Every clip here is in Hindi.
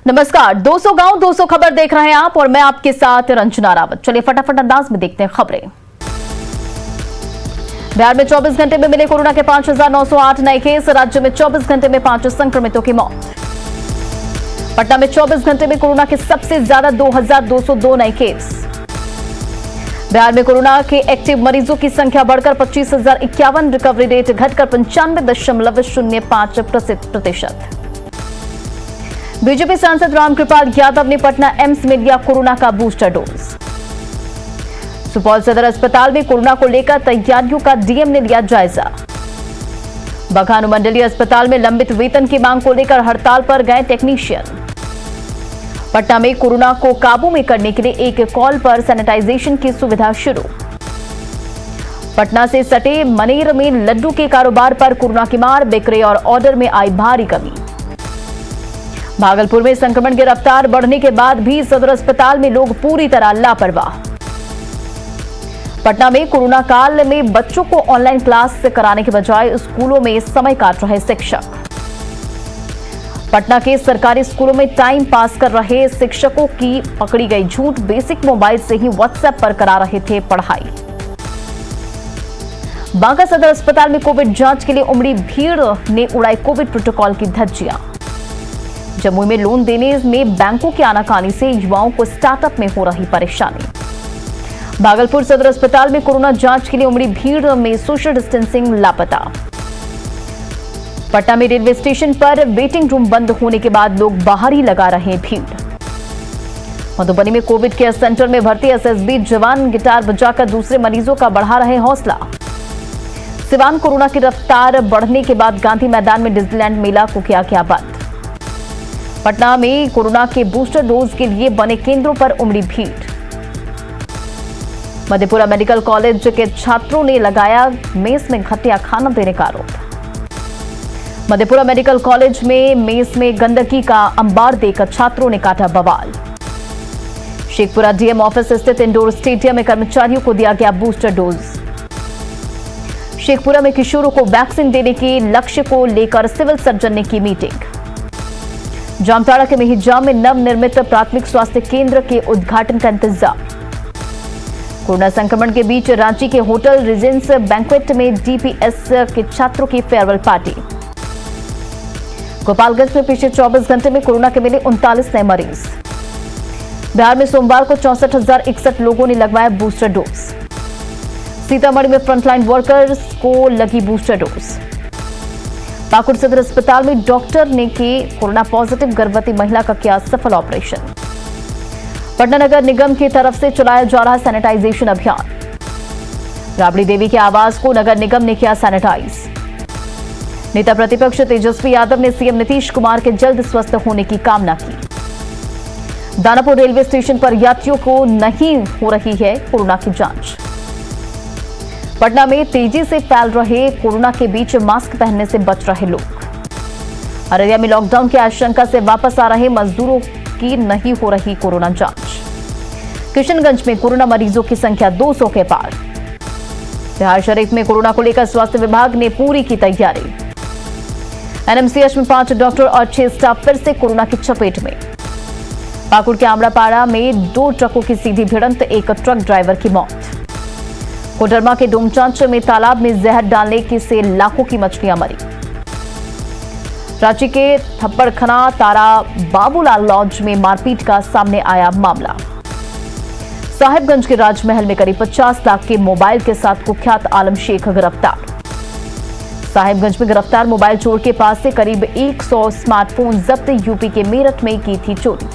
नमस्कार, 200 गांव 200 खबर देख रहे हैं आप और मैं आपके साथ रंजना रावत। चलिए फटाफट अंदाज में देखते हैं खबरें। बिहार में 24 घंटे में मिले कोरोना के 5,908 नए केस। राज्य में 24 घंटे में 5 संक्रमितों की मौत। पटना में 24 घंटे में कोरोना के सबसे ज्यादा 2,202 नए केस। बिहार में कोरोना के एक्टिव मरीजों की संख्या बढ़कर 25,051। रिकवरी रेट घटकर 95.05%। बीजेपी सांसद रामकृपाल यादव ने पटना एम्स में लिया कोरोना का बूस्टर डोज। सुपौल सदर अस्पताल में कोरोना को लेकर तैयारियों का डीएम ने लिया जायजा। बगहा अनुमंडलीय अस्पताल में लंबित वेतन की मांग को लेकर हड़ताल पर गए टेक्नीशियन। पटना में कोरोना को काबू में करने के लिए एक कॉल पर सैनिटाइजेशन की सुविधा शुरू। पटना से सटे मनेर में लड्डू के कारोबार पर कोरोना की मार। बिक्री और ऑर्डर में आई भारी कमी। भागलपुर में संक्रमण की रफ्तार बढ़ने के बाद भी सदर अस्पताल में लोग पूरी तरह लापरवाह। पटना में कोरोना काल में बच्चों को ऑनलाइन क्लास कराने के बजाय स्कूलों में समय काट रहे शिक्षक। पटना के सरकारी स्कूलों में टाइम पास कर रहे शिक्षकों की पकड़ी गई झूठ। बेसिक मोबाइल से ही व्हाट्सएप पर करा रहे थे पढ़ाई। बांका सदर अस्पताल में कोविड जांच के लिए उमड़ी भीड़ ने उड़ाई कोविड प्रोटोकॉल की धज्जियां। जमुई में लोन देने में बैंकों की आनाकानी से युवाओं को स्टार्टअप में हो रही परेशानी। भागलपुर सदर अस्पताल में कोरोना जांच के लिए उमड़ी भीड़ में सोशल डिस्टेंसिंग लापता। पटना में रेलवे स्टेशन पर वेटिंग रूम बंद होने के बाद लोग बाहर ही लगा रहे भीड़। मधुबनी में कोविड केयर सेंटर में भर्ती एसएसबी जवान गिटार बजाकर दूसरे मरीजों का बढ़ा रहे हौसला। सिवान कोरोना की रफ्तार बढ़ने के बाद गांधी मैदान में डिज्नीलैंड मेला को किया गया बंद। पटना में कोरोना के बूस्टर डोज के लिए बने केंद्रों पर उमड़ी भीड़। मधेपुरा मेडिकल कॉलेज के छात्रों ने लगाया मेस में घटिया खाना देने का आरोप। मधेपुरा मेडिकल कॉलेज में मेस में गंदगी का अंबार देकर छात्रों ने काटा बवाल। शेखपुरा डीएम ऑफिस स्थित इंडोर स्टेडियम में कर्मचारियों को दिया गया बूस्टर डोज। शेखपुरा में किशोरों को वैक्सीन देने के लक्ष्य को लेकर सिविल सर्जन ने की मीटिंग। जामताड़ा के मेहिजाम में नवनिर्मित प्राथमिक स्वास्थ्य केंद्र के उद्घाटन का इंतजाम। कोरोना संक्रमण के बीच रांची के होटल रिजेंस बैंक्वेट में डीपीएस के छात्रों की फेयरवेल पार्टी। गोपालगंज में पिछले 24 घंटे में कोरोना के मिले 39 नए मरीज। बिहार में सोमवार को 64,061 लोगों ने लगवाया बूस्टर डोज। सीतामढ़ी में फ्रंटलाइन वर्कर्स को लगी बूस्टर डोज। पाकुड़ सदर अस्पताल में डॉक्टर ने की कोरोना पॉजिटिव गर्भवती महिला का किया सफल ऑपरेशन। पटना नगर निगम की तरफ से चलाया जा रहा सैनिटाइजेशन अभियान। राबड़ी देवी के आवास को नगर निगम ने किया सैनिटाइज। नेता प्रतिपक्ष तेजस्वी यादव ने सीएम नीतीश कुमार के जल्द स्वस्थ होने की कामना की। दानापुर रेलवे स्टेशन पर यात्रियों को नहीं हो रही है कोरोना की जांच। पटना में तेजी से फैल रहे कोरोना के बीच मास्क पहनने से बच रहे लोग। अररिया में लॉकडाउन की आशंका से वापस आ रहे मजदूरों की नहीं हो रही कोरोना जांच। किशनगंज में कोरोना मरीजों की संख्या 200 के पार। बिहार शरीफ में कोरोना को लेकर स्वास्थ्य विभाग ने पूरी की तैयारी। एनएमसीएच में 5 डॉक्टर और 6 स्टाफ फिर से कोरोना की चपेट में। पाकुड़ के आमड़ापाड़ा में 2 ट्रकों की सीधी भिड़ंत, एक ट्रक ड्राइवर की मौत। कोडरमा के डोमचांच में तालाब में जहर डालने से लाखों की मछलियां मरी। रांची के थप्पड़खना तारा बाबूलाल लॉज में मारपीट का सामने आया मामला। साहिबगंज के राजमहल में करीब 50 लाख के मोबाइल के साथ कुख्यात आलम शेख गिरफ्तार। साहिबगंज में गिरफ्तार मोबाइल चोर के पास से करीब 100 स्मार्टफोन जब्त। यूपी के मेरठ में की थी चोरी।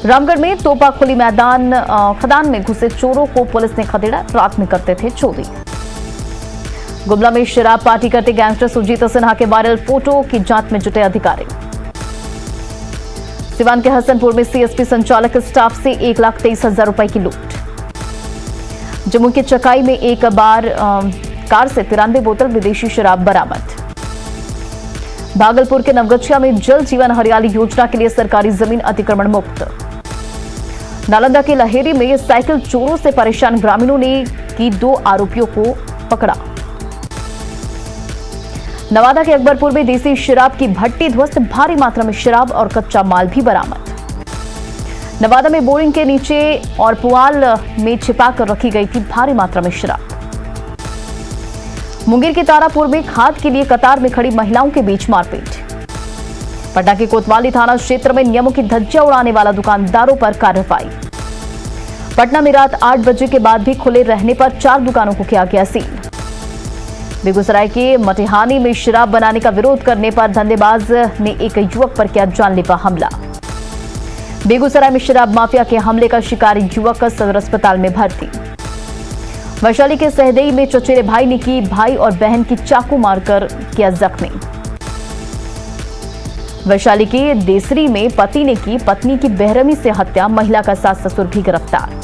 रामगढ़ में तोपा खुली मैदान खदान में घुसे चोरों को पुलिस ने खदेड़ा। रात में करते थे चोरी। गुमला में शराब पार्टी करते गैंगस्टर सुरजीत सिन्हा के वायरल फोटो की जांच में जुटे अधिकारी। सिवान के हसनपुर में सीएसपी संचालक स्टाफ से 1,23,000 रुपए की लूट। जम्मू के चकाई में एक बार कार से 93 बोतल विदेशी शराब बरामद। भागलपुर के नवगछिया में जल जीवन हरियाली योजना के लिए सरकारी जमीन अतिक्रमण मुक्त। नालंदा के लहेरी में साइकिल चोरों से परेशान ग्रामीणों ने की 2 आरोपियों को पकड़ा। नवादा के अकबरपुर में देसी शराब की भट्टी ध्वस्त, भारी मात्रा में शराब और कच्चा माल भी बरामद। नवादा में बोरिंग के नीचे और पुआल में छिपाकर रखी गई थी भारी मात्रा में शराब। मुंगेर के तारापुर में खाद के लिए कतार में खड़ी महिलाओं के बीच मारपीट। पटना के कोतवाली थाना क्षेत्र में नियमों की धज्जियां उड़ाने वाला दुकानदारों पर कार्रवाई। पटना में रात 8 बजे के बाद भी खुले रहने पर 4 दुकानों को किया गया सील। बेगूसराय के मटिहानी में शराब बनाने का विरोध करने पर धंधेबाज ने एक युवक पर किया जानलेवा हमला। बेगूसराय में शराब माफिया के हमले का शिकार युवक सदर अस्पताल में भर्ती। वैशाली के सहदेई में चचेरे भाई ने की भाई और बहन की चाकू मारकर किया जख्मी। वैशाली के देसरी में पति ने की पत्नी की बेरहमी से हत्या, महिला का सास ससुर भी गिरफ्तार।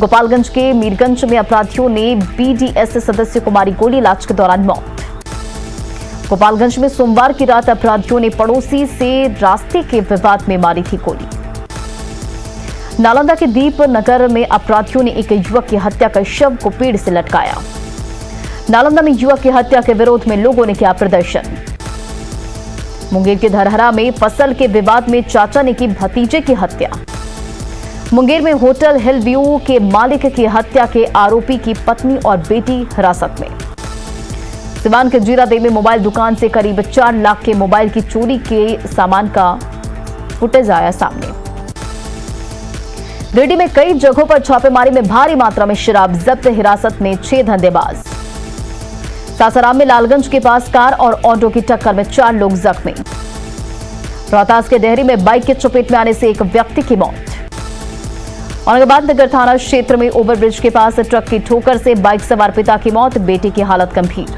गोपालगंज के मीरगंज में अपराधियों ने बीडीएस सदस्य को मारी गोली, इलाज के दौरान मौत। गोपालगंज में सोमवार की रात अपराधियों ने पड़ोसी से रास्ते के विवाद में मारी थी गोली। नालंदा के दीप नगर में अपराधियों ने एक युवक की हत्या कर शव को पेड़ से लटकाया। नालंदा में युवक की हत्या के विरोध में लोगों ने किया प्रदर्शन। मुंगेर के धरहरा में फसल के विवाद में चाचा ने की भतीजे की हत्या। मुंगेर में होटल हिल व्यू के मालिक की हत्या के आरोपी की पत्नी और बेटी हिरासत में। सिवान के जीरादेव में मोबाइल दुकान से करीब 4 लाख के मोबाइल की चोरी के सामान का फुटेज आया सामने। गिरिडीह में कई जगहों पर छापेमारी में भारी मात्रा में शराब जब्त, हिरासत में 6 धंधेबाज। सासाराम में लालगंज के पास कार और ऑटो की टक्कर में 4 लोग जख्मी। रोहतास के डेहरी में बाइक के चपेट में आने से एक व्यक्ति की मौत। औरंगाबाद नगर थाना क्षेत्र में ओवरब्रिज के पास ट्रक की ठोकर से बाइक सवार पिता की मौत, बेटी की हालत गंभीर।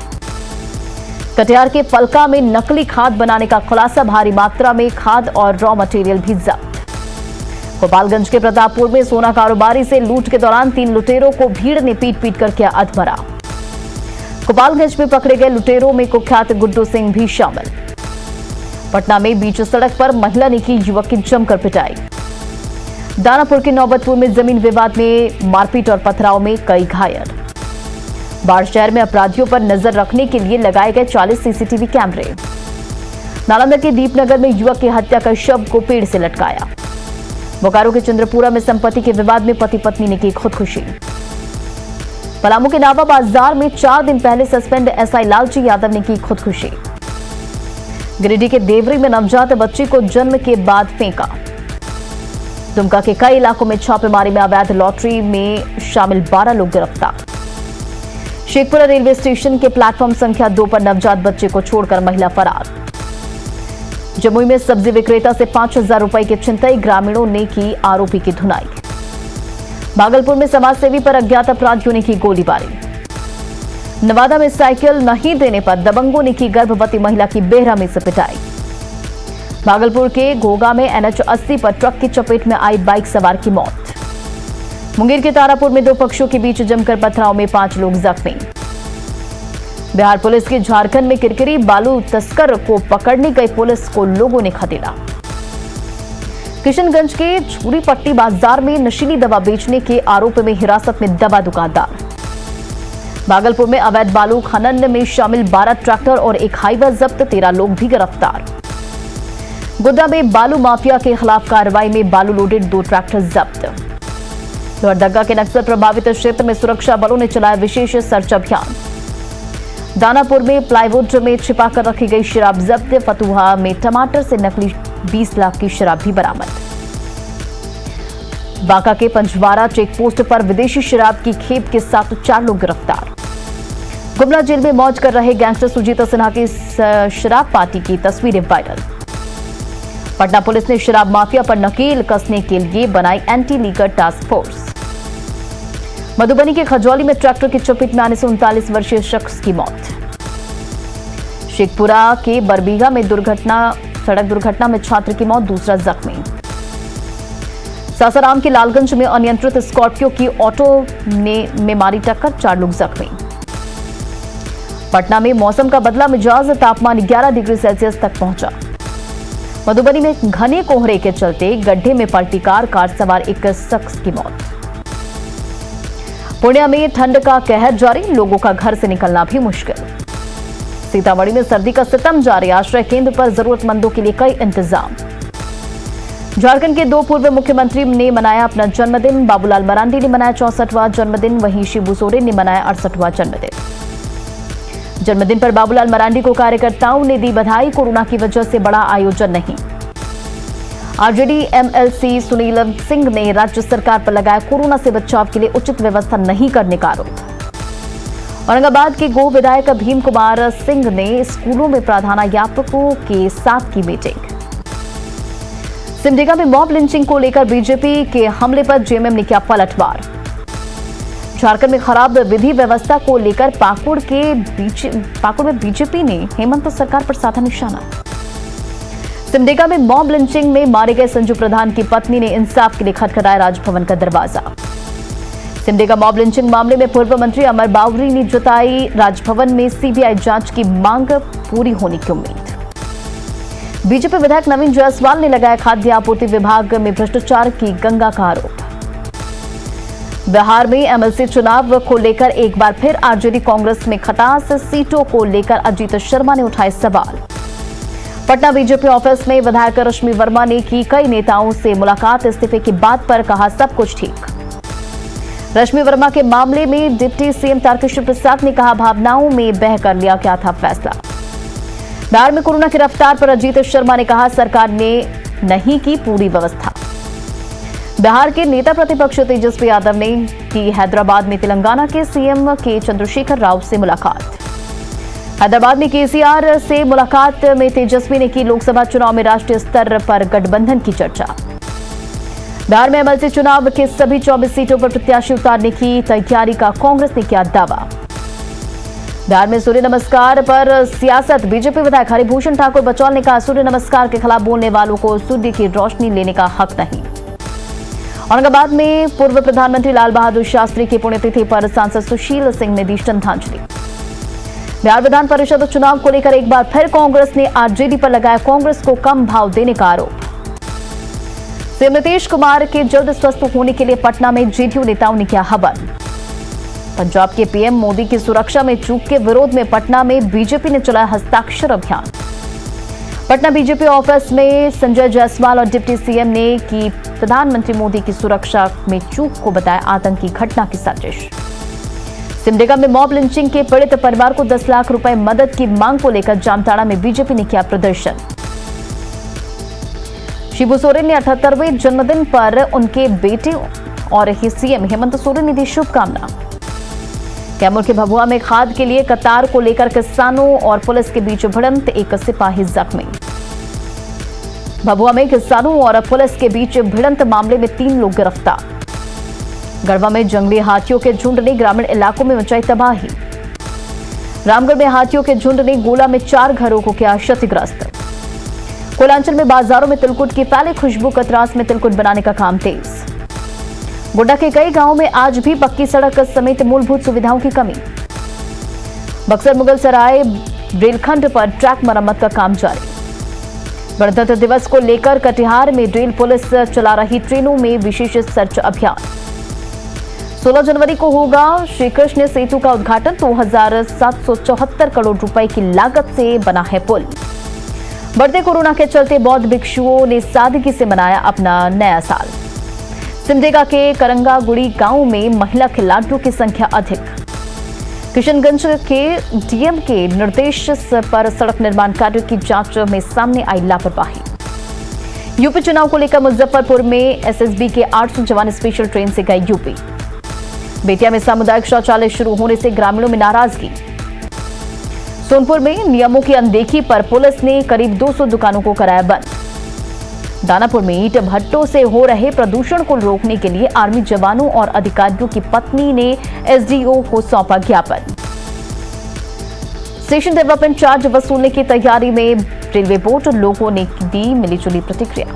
कटिहार के फलका में नकली खाद बनाने का खुलासा, भारी मात्रा में खाद और रॉ मटेरियल भी जब्त। गोपालगंज के प्रतापपुर में सोना कारोबारी से लूट के दौरान 3 लुटेरों को भीड़ ने पीट कर किया अधमरा। गोपालगंज में पकड़े गए लुटेरों में कुख्यात गुड्डू सिंह भी शामिल। पटना में बीच सड़क पर महिला ने की युवक की जमकर पिटाई। दानापुर के नौबतपुर में जमीन विवाद में मारपीट और पथराव में कई घायल। बाढ़ शहर में अपराधियों पर नजर रखने के लिए लगाए गए 40 सीसीटीवी कैमरे। नालंदा के दीपनगर में युवक की हत्या कर शव को पेड़ से लटकाया। बोकारो के चंद्रपुरा में संपत्ति के विवाद में पति पत्नी ने की खुदकुशी। पलामू के नावा बाजार में 4 दिन पहले सस्पेंड एसआई लालजी यादव ने की खुदकुशी। गिरिडीह के देवरी में नवजात बच्ची को जन्म के बाद फेंका। दुमका के कई इलाकों में छापेमारी में अवैध लॉटरी में शामिल 12 लोग गिरफ्तार। शेखपुरा रेलवे स्टेशन के प्लेटफॉर्म संख्या 2 पर नवजात बच्चे को छोड़कर महिला फरार। जमुई में सब्जी विक्रेता से 5,000 रुपए की छिनतई, ग्रामीणों ने की आरोपी की धुनाई। भागलपुर में समाजसेवी पर अज्ञात अपराधियों ने की गोलीबारी। नवादा में साइकिल नहीं देने पर दबंगों ने की गर्भवती महिला की बेरहमी से पिटाई। भागलपुर के घोगा में NH 80 पर ट्रक की चपेट में आई बाइक सवार की मौत। मुंगेर के तारापुर में 2 पक्षों के बीच जमकर पथराव में 5 लोग जख्मी। बिहार पुलिस की झारखंड में किरकिरी, बालू तस्कर को पकड़ने गई पुलिस को लोगों ने खदेड़ा। किशनगंज के छुरी पट्टी बाजार में नशीली दवा बेचने के आरोप में हिरासत में दवा दुकानदार। भागलपुर में अवैध बालू खनन में शामिल 12 ट्रैक्टर और एक हाईवा जब्त, 13 लोग भी गिरफ्तार। गोड्डा में बालू माफिया के खिलाफ कार्रवाई में बालू लोडेड 2 ट्रैक्टर जब्त। लोहरदगा के नक्सल प्रभावित क्षेत्र में सुरक्षा बलों ने चलाया विशेष सर्च अभियान। दानापुर में प्लाईवुड में छिपाकर रखी गई शराब जब्त। फतुहा में टमाटर से नकली 20 लाख की शराब भी बरामद। बांका के पंजवारा चेक पोस्ट पर विदेशी शराब की खेप के साथ 4 लोग गिरफ्तार। गुमला जेल में मौज कर रहे गैंगस्टर सुजीत सिन्हा की शराब पार्टी की तस्वीरें वायरल। पटना पुलिस ने शराब माफिया पर नकेल कसने के लिए बनाई anti liquor task force. Madhubani के खजौली में ट्रैक्टर की चपेट में आने से 39 वर्षीय शख्स की मौत। शेखपुरा के बरबीघा में सड़क दुर्घटना में छात्र की मौत, दूसरा जख्मी। सासाराम के लालगंज में अनियंत्रित स्कॉर्पियो की ऑटो में मारी टक्कर, 4 लोग जख्मी। पटना में मौसम का बदला मिजाज, तापमान 11 डिग्री सेल्सियस तक पहुंचा। मधुबनी में घने कोहरे के चलते गड्ढे में पलटी कार सवार एक शख्स की मौत। पूर्णिया में ठंड का कहर जारी, लोगों का घर से निकलना भी मुश्किल। सीतामढ़ी में सर्दी का सितम जारी, आश्रय केंद्र पर जरूरतमंदों के लिए कई इंतजाम। झारखंड के 2 पूर्व मुख्यमंत्री ने मनाया अपना जन्मदिन। बाबूलाल मरांडी ने मनाया 64वां जन्मदिन, वहीं शिबू सोरेन ने मनाया 68वां जन्मदिन। जन्मदिन पर बाबूलाल मरांडी को कार्यकर्ताओं ने दी बधाई। कोरोना की वजह से बड़ा आयोजन नहीं। आरजेडी एमएलसी सुनील सिंह ने राज्य सरकार पर लगाया कोरोना से बचाव के लिए उचित व्यवस्था नहीं करने का आरोप। औरंगाबाद के गो विधायक भीम कुमार सिंह ने स्कूलों में प्रधानाध्यापकों के साथ की मीटिंग। सिमडेगा में मॉब लिंचिंग को लेकर बीजेपी के हमले पर जेएमएम ने किया पलटवार। झारखंड में खराब विधि व्यवस्था को लेकर पाकुड़ में बीजेपी ने हेमंत सरकार पर साधा निशाना। सिमडेगा में मॉब लिंचिंग में मारे गए संजू प्रधान की पत्नी ने इंसाफ के लिए खटखटाया राजभवन का दरवाजा। सिमडेगा मॉब लिंचिंग मामले में पूर्व मंत्री अमर बावरी ने जताई राजभवन में सीबीआई जांच की मांग पूरी होने की उम्मीद। बीजेपी विधायक नवीन जायसवाल ने लगाया खाद्य आपूर्ति विभाग में भ्रष्टाचार की गंगा का आरोप। बिहार में एमएलसी चुनाव को लेकर एक बार फिर आरजेडी कांग्रेस में खटास, सीटों को लेकर अजीत शर्मा ने उठाए सवाल। पटना बीजेपी ऑफिस में विधायक रश्मि वर्मा ने की कई नेताओं से मुलाकात, इस्तीफे की बात पर कहा सब कुछ ठीक। रश्मि वर्मा के मामले में डिप्टी सीएम तारकिशोर प्रसाद ने कहा भावनाओं में बहकर लिया क्या था फैसला। बिहार में कोरोना की रफ्तार पर अजीत शर्मा ने कहा सरकार ने नहीं की पूरी व्यवस्था। बिहार के नेता प्रतिपक्ष तेजस्वी यादव ने की हैदराबाद में तेलंगाना के सीएम के चंद्रशेखर राव से मुलाकात। हैदराबाद में केसीआर से मुलाकात में तेजस्वी ने की लोकसभा चुनाव में राष्ट्रीय स्तर पर गठबंधन की चर्चा। बिहार में एमएलसी चुनाव के सभी 24 सीटों पर प्रत्याशी उतारने की तैयारी का कांग्रेस ने किया दावा। बिहार में सूर्य नमस्कार पर सियासत, बीजेपी विधायक हरिभूषण ठाकुर बचौल ने कहा सूर्य नमस्कार के खिलाफ बोलने वालों को सूर्य की रोशनी लेने का हक नहीं। औरंगाबाद में पूर्व प्रधानमंत्री लाल बहादुर शास्त्री की पुण्यतिथि पर सांसद सुशील सिंह ने दी श्रद्धांजलि। बिहार विधान परिषद चुनाव को लेकर एक बार फिर कांग्रेस ने आरजेडी पर लगाया कांग्रेस को कम भाव देने का आरोप। सीएम नीतीश कुमार के जल्द स्वस्थ होने के लिए पटना में जेडीयू नेताओं ने किया हवन। पंजाब के पीएम मोदी की सुरक्षा में चूक के विरोध में पटना में बीजेपी ने चलाया हस्ताक्षर अभियान। पटना बीजेपी ऑफिस में संजय जायसवाल और डिप्टी सीएम ने की प्रधानमंत्री मोदी की सुरक्षा में चूक को बताया आतंकी घटना की साजिश। सिमडेगा में मॉब लिंचिंग के पीड़ित परिवार को 10 लाख रुपए मदद की मांग को लेकर जामताड़ा में बीजेपी ने किया प्रदर्शन। शिबू सोरेन ने 78वें जन्मदिन पर उनके बेटे और सीएम हेमंत सोरेन ने दी शुभकामना। कैमूर के भभुआ में खाद के लिए कतार को लेकर किसानों और पुलिस के बीच भिड़ंत, एक सिपाही जख्मी। भभुआ में किसानों और पुलिस के बीच भिड़ंत मामले में 3 लोग गिरफ्तार। गढ़वा में जंगली हाथियों के झुंड ने ग्रामीण इलाकों में मचाई तबाही। रामगढ़ में हाथियों के झुंड ने गोला में 4 घरों को किया क्षतिग्रस्त। कोयलांचल में बाजारों में तिलकुट की फैली खुशबू, कतरास में तिलकुट बनाने का काम तेज। गोड्डा के कई गांवों में आज भी पक्की सड़क समेत मूलभूत सुविधाओं की कमी। बक्सर मुगलसराय रेलखंड पर ट्रैक मरम्मत का काम जारी। गणतंत्र दिवस को लेकर कटिहार में रेल पुलिस चला रही ट्रेनों में विशेष सर्च अभियान। 16 जनवरी को होगा श्री कृष्ण सेतु का उद्घाटन। 2774 करोड़ रुपए की लागत से बना है पुल। बढ़ते कोरोना के चलते बौद्ध भिक्षुओं ने सादगी से मनाया अपना नया साल। सिमडेगा के करंगागुड़ी गांव में महिला खिलाड़ियों की संख्या अधिक। किशनगंज के डीएम के निर्देश पर सड़क निर्माण कार्य की जांच में सामने आई लापरवाही। यूपी चुनाव को लेकर मुजफ्फरपुर में एसएसबी के 800 जवान स्पेशल ट्रेन से गए यूपी। बेतिया में सामुदायिक शौचालय शुरू होने से ग्रामीणों में नाराजगी। सोनपुर में नियमों की अनदेखी पर पुलिस ने करीब 200 दुकानों को कराया बंद। दानापुर में ईंट भट्टों से हो रहे प्रदूषण को रोकने के लिए आर्मी जवानों और अधिकारियों की पत्नी ने एसडीओ को सौंपा ज्ञापन। स्टेशन डेवलपमेंट चार्ज वसूलने की तैयारी में रेलवे बोर्ड, लोगों ने दी मिलीजुली प्रतिक्रिया।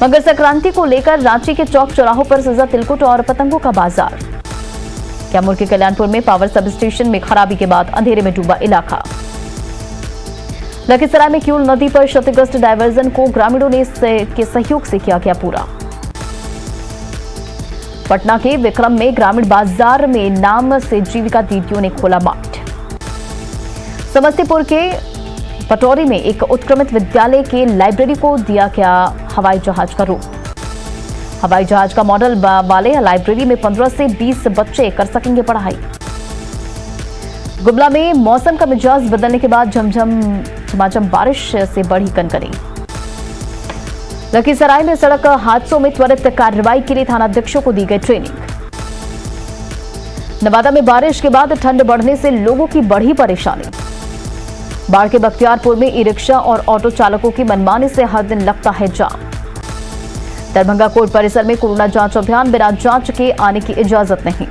मकर संक्रांति को लेकर रांची के चौक चौराहों पर सजा तिलकुट और पतंगों का बाजार। कैमूर के कल्याणपुर में पावर सब स्टेशन में खराबी के बाद अंधेरे में डूबा इलाका। लखीसराय में क्यूल नदी पर क्षतिग्रस्त डायवर्जन को ग्रामीणों ने के सहयोग से किया गया पूरा। पटना के विक्रम में ग्रामीण बाजार में नाम से जीविका दीदियों ने खोला मार्ट। समस्तीपुर के पटौरी में एक उत्क्रमित विद्यालय के लाइब्रेरी को दिया गया हवाई जहाज का रूप। हवाई जहाज का मॉडल वाले लाइब्रेरी में 15 से 20 बच्चे कर सकेंगे पढ़ाई। गुमला में मौसम का मिजाज बदलने के बाद झमाझम बारिश से बढ़ी कनकनी। लखीसराय में सड़क हादसों में त्वरित कार्रवाई के लिए थानाध्यक्षों को दी गई ट्रेनिंग। नवादा में बारिश के बाद ठंड बढ़ने से लोगों की बढ़ी परेशानी। बाढ़ के बख्तियारपुर में ई रिक्शा और ऑटो चालकों की मनमानी से हर दिन लगता है जाम। दरभंगा कोर्ट परिसर में कोरोना जांच अभियान, बिना जांच के आने की इजाजत नहीं।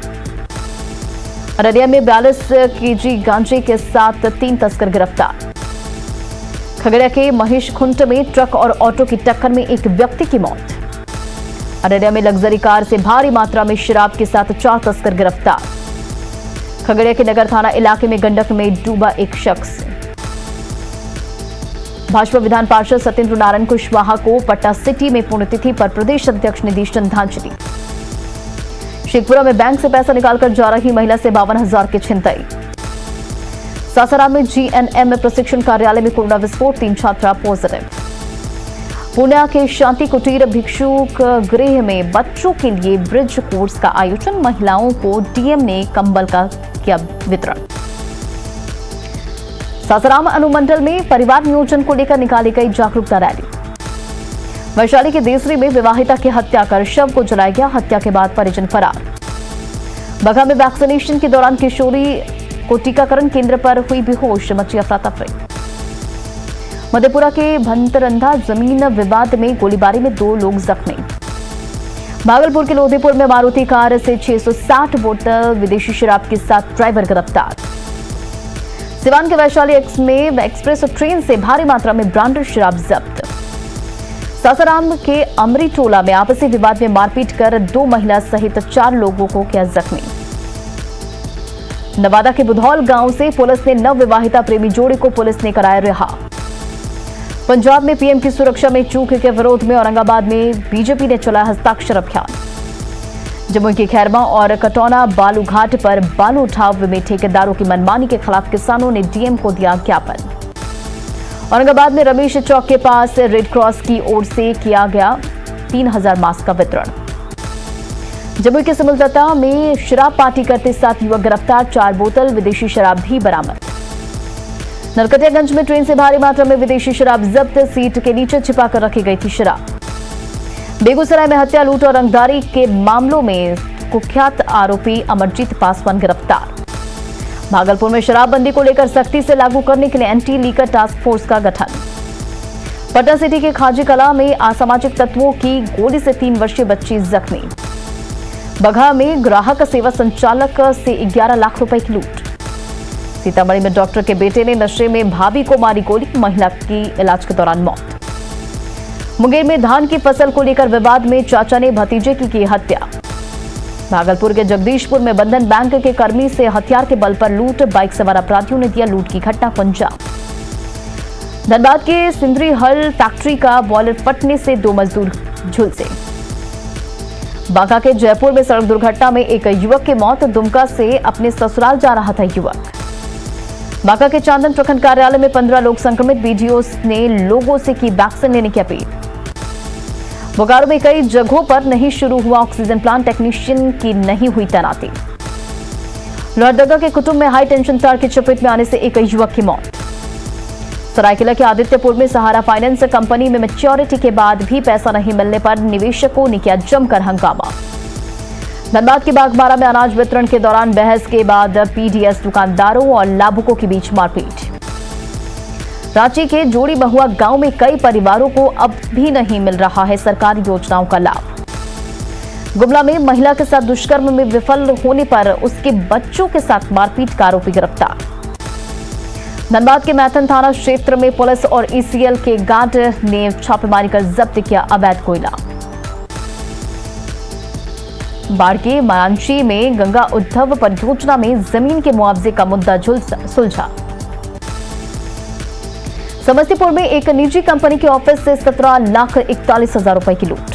अररिया में 42 केजी गांजे के साथ 3 तस्कर गिरफ्तार। खगड़िया के महेशखुंट में ट्रक और ऑटो की टक्कर में एक व्यक्ति की मौत। अररिया में लग्जरी कार से भारी मात्रा में शराब के साथ 4 तस्कर गिरफ्तार। खगड़िया के नगर थाना इलाके में गंडक में डूबा एक शख्स। भाजपा विधान पार्षद सत्येंद्र नारायण कुशवाहा को पटना सिटी में पुण्यतिथि पर प्रदेश अध्यक्ष नीतीश श्रद्धांजलि। शेखपुरा में बैंक से पैसा निकालकर जा रही महिला से 52,000 की छिनतई। सासाराम में जीएनएम प्रशिक्षण कार्यालय में कोरोना विस्फोट, 3 छात्रा पॉजिटिव। पुणे के शांति कुटीर भिक्षुक गृह में बच्चों के लिए ब्रिज कोर्स का आयोजन, महिलाओं को डीएम ने कंबल का किया वितरण। सासाराम अनुमंडल में परिवार नियोजन को लेकर निकाली गई जागरूकता रैली। वैशाली के देसरी में विवाहिता की हत्या कर शव को जलाया गया, हत्या के बाद परिजन फरार। बघा में वैक्सीनेशन के दौरान किशोरी को टीकाकरण केंद्र पर हुई बेहोश, मची अफरा-तफरी। मधेपुरा के भंतरंधा जमीन विवाद में गोलीबारी में 2 लोग जख्मी। भागलपुर के लोधीपुर में मारुति कार से 660 बोतल विदेशी शराब के साथ ड्राइवर गिरफ्तार। सिवान के वैशाली एक्सप्रेस ट्रेन से भारी मात्रा में ब्रांडेड शराब जब्त। सासाराम के अमरी टोला में आपसी विवाद में मारपीट कर 2 महिला सहित 4 लोगों को किया जख्मी। नवादा के बुधौल गांव से पुलिस ने नवविवाहिता प्रेमी जोड़ी को पुलिस ने कराया रिहा। पंजाब में पीएम की सुरक्षा में चूक के विरोध में औरंगाबाद में बीजेपी ने चलाया हस्ताक्षर अभियान। जमुई के खैरमा और कटौना बालू घाट पर बालू उठाव में ठेकेदारों की मनमानी के खिलाफ किसानों ने डीएम को दिया ज्ञापन। औरंगाबाद में रमेश चौक के पास रेड क्रॉस की ओर से किया गया 3000 मास्क का वितरण। जमुई के सिमुलदत्ता में शराब पार्टी करते 7 युवक गिरफ्तार, 4 बोतल विदेशी शराब भी बरामद। नरकटियागंज में ट्रेन से भारी मात्रा में विदेशी शराब जब्त, सीट के नीचे छिपाकर रखी गई थी शराब। बेगूसराय में हत्या, लूट और रंगदारी के मामलों में कुख्यात आरोपी अमरजीत पासवान गिरफ्तार। भागलपुर में शराबबंदी को लेकर सख्ती से लागू करने के लिए एंटी लीकर टास्क फोर्स का गठन। पटना सिटी के खाजी कला में असामाजिक तत्वों की गोली से 3 वर्षीय बच्ची जख्मी। बघा में ग्राहक सेवा संचालक से 11 लाख रुपए की लूट। सीतामढ़ी में डॉक्टर के बेटे ने नशे में भाभी को मारी गोली, महिला की इलाज के दौरान मौत। मुंगेर में धान की फसल को लेकर विवाद में चाचा ने भतीजे की हत्या। भागलपुर के जगदीशपुर में बंधन बैंक के कर्मी से हथियार के बल पर लूट, बाइक सवार अपराधियों ने दिया लूट की घटना को अंजाम। धनबाद के सिंदरी हल फैक्ट्री का बॉयलर फटने से 2 मजदूर झुलसे। बांका के जयपुर में सड़क दुर्घटना में एक युवक की मौत, दुमका से अपने ससुराल जा रहा था युवक। बांका के चांदन प्रखंड कार्यालय में 15 लोग संक्रमित, बीडीओ ने लोगों से की वैक्सीन लेने की अपील। बोकारो में कई जगहों पर नहीं शुरू हुआ ऑक्सीजन प्लांट, टेक्नीशियन की नहीं हुई तैनाती। लोहरदगा के कुटुंब में हाई टेंशन तार की चपेट में आने से एक युवक की मौत। सरायकेला के आदित्यपुर में सहारा फाइनेंस कंपनी में मैच्योरिटी के बाद भी पैसा नहीं मिलने पर निवेशकों ने किया जमकर हंगामा। धनबाद के बागबारा में अनाज वितरण के दौरान बहस के बाद पीडीएस दुकानदारों और लाभुकों के बीच मारपीट। रांची के जोड़ी महुआ गांव में कई परिवारों को अब भी नहीं मिल रहा है सरकारी योजनाओं का लाभ। गुमला में महिला के साथ दुष्कर्म में विफल होने पर उसके बच्चों के साथ मारपीट का आरोपी गिरफ्तार। धनबाद के मैथन थाना क्षेत्र में पुलिस और ईसीएल के गार्ड ने छापेमारी कर जब्त किया अवैध कोयला। बाढ़ के मांझी में गंगा उद्धव परियोजना में जमीन के मुआवजे का मुद्दा सुलझा। समस्तीपुर में एक निजी कंपनी के ऑफिस से 17,41,000 रुपए की लूट।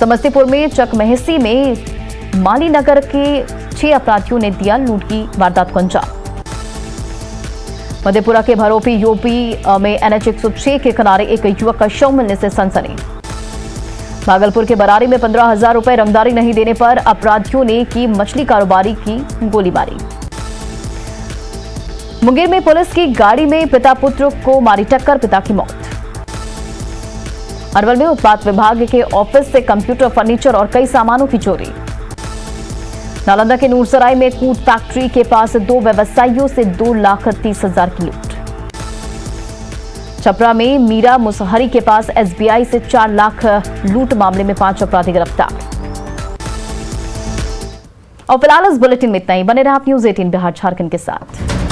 समस्तीपुर में चकमहेसी में माली नगर के 6 अपराधियों ने दिया लूट की वारदात को अंजाम। मधेपुरा के भरोपी यूपी में NH 106 के किनारे एक युवक का शव मिलने से सनसनी। भागलपुर के बरारी में 15,000 रुपए रंगदारी नहीं देने पर अपराधियों ने की मछली कारोबारी की गोलीबारी। मुंगेर में पुलिस की गाड़ी में पिता पुत्र को मारी टक्कर, पिता की मौत। अरवल में उत्पाद विभाग के ऑफिस से कंप्यूटर, फर्नीचर और कई सामानों की चोरी। नालंदा के नूरसराय में कूट फैक्ट्री के पास 2 व्यवसायियों से 2,30,000 की लूट। छपरा में मीरा मुसहरी के पास SBI से 4 लाख लूट मामले में 5 अपराधी गिरफ्तार। और फिलहाल इस बुलेटिन में इतना ही। बने रहे आप न्यूज़ 18 बिहार झारखंड के साथ।